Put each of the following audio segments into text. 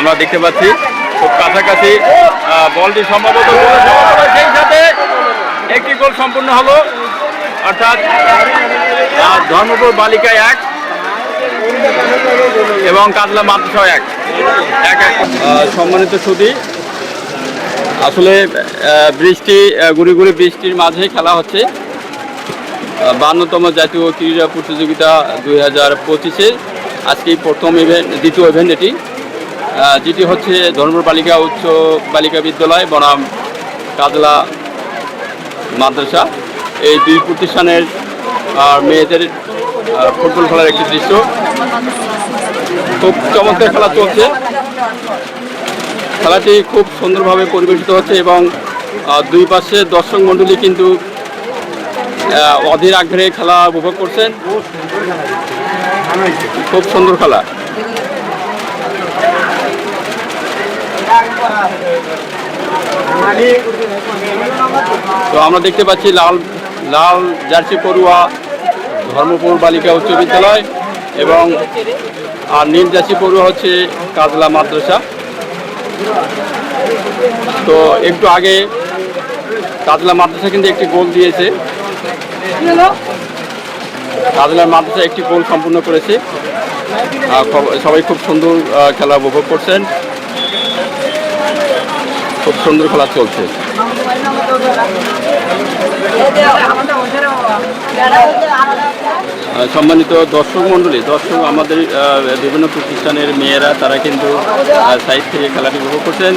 আমরা দেখতে পাচ্ছি খুব কাছাকাছি বলটি সম্ভবত সেই সাথে একটি গোল সম্পূর্ণ হলো, অর্থাৎ ধর্মপুর বালিকা 1 এবং কাজলা মাদ্রাসা 1। সম্মানিত সুধী, আসলে বৃষ্টি গুড়ি গুড়ি বৃষ্টির মাঝে খেলা হচ্ছে 52তম জাতীয় ক্রীড়া প্রতিযোগিতা 2025-এর আজকেই প্রথম ইভেন্ট, দ্বিতীয় ইভেন্ট এটি, যেটি হচ্ছে ধর্মপুর বালিকা উচ্চ বালিকা বিদ্যালয় বনাম কাজলা মাদ্রাসা। এই দুই প্রতিষ্ঠানের মেয়েদের ফুটবল খেলার একটি দৃশ্য। খুব চমৎকার খেলা চলছে, খেলাটি খুব সুন্দরভাবে পরিবেশিত হচ্ছে এবং দুই পাশে দর্শক মণ্ডলী কিন্তু অধীর আগ্রহে খেলা উপভোগ করছেন। খুব সুন্দর খেলা। তো আমরা দেখতে পাচ্ছি লাল লাল জার্সি পড়ুয়া ধর্মপুর বালিকা উচ্চ বিদ্যালয় এবং নীল জার্সি পড়ুয়া হচ্ছে কাজলা মাদ্রাসা। তো একটু আগে কাজলা মাদ্রাসা কিন্তু একটি গোল দিয়েছে, কাজলা মাদ্রাসা একটি গোল সম্পূর্ণ করেছে। সবাই খুব সুন্দর খেলা উপভোগ করছেন, খুব সুন্দর খেলা চলছে। সম্মানিত দর্শক মণ্ডলী, আমাদের বিভিন্ন প্রতিষ্ঠানের মেয়েরা তারা কিন্তু সাইড থেকে খেলাটি উপভোগ করছেন।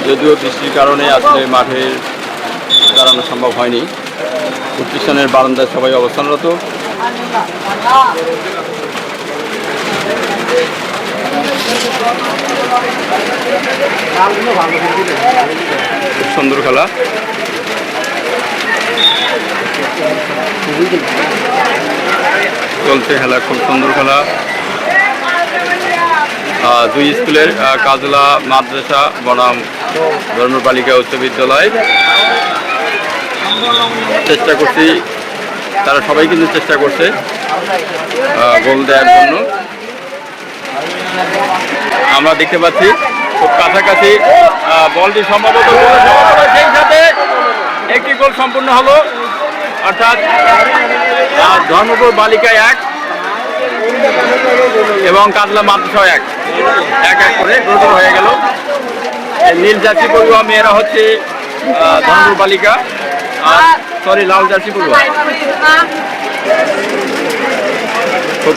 যদিও বৃষ্টির কারণে আসলে মাঠে দাঁড়ানো সম্ভব হয়নি, প্রতিষ্ঠানের বারান্দায় সবাই অবস্থানরত। খুব সুন্দর খেলা চলছে, খেলা খুব সুন্দর খেলা। দুই স্কুলের কাজলা মাদ্রাসা বনাম ধর্মপুর বালিকা উচ্চ বিদ্যালয় চেষ্টা করছি, তারা সবাই কিন্তু চেষ্টা করছে গোল দেওয়ার জন্য। আমরা দেখতে পাচ্ছি খুব কাছাকাছি বলটি সম্ভবত সেই সাথে একটি গোল সম্পূর্ণ হলো, অর্থাৎ ধর্মপুর বালিকা 1 এবং কাজলা মাদ্রাসা 1 করে গোল হয়ে গেল। নীল জার্সি পড়ুয়া মেয়েরা হচ্ছে ধর্মপুর বালিকা, লাল জার্সি পড়ুয়া। খুব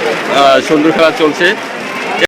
সুন্দর খেলা চলছে।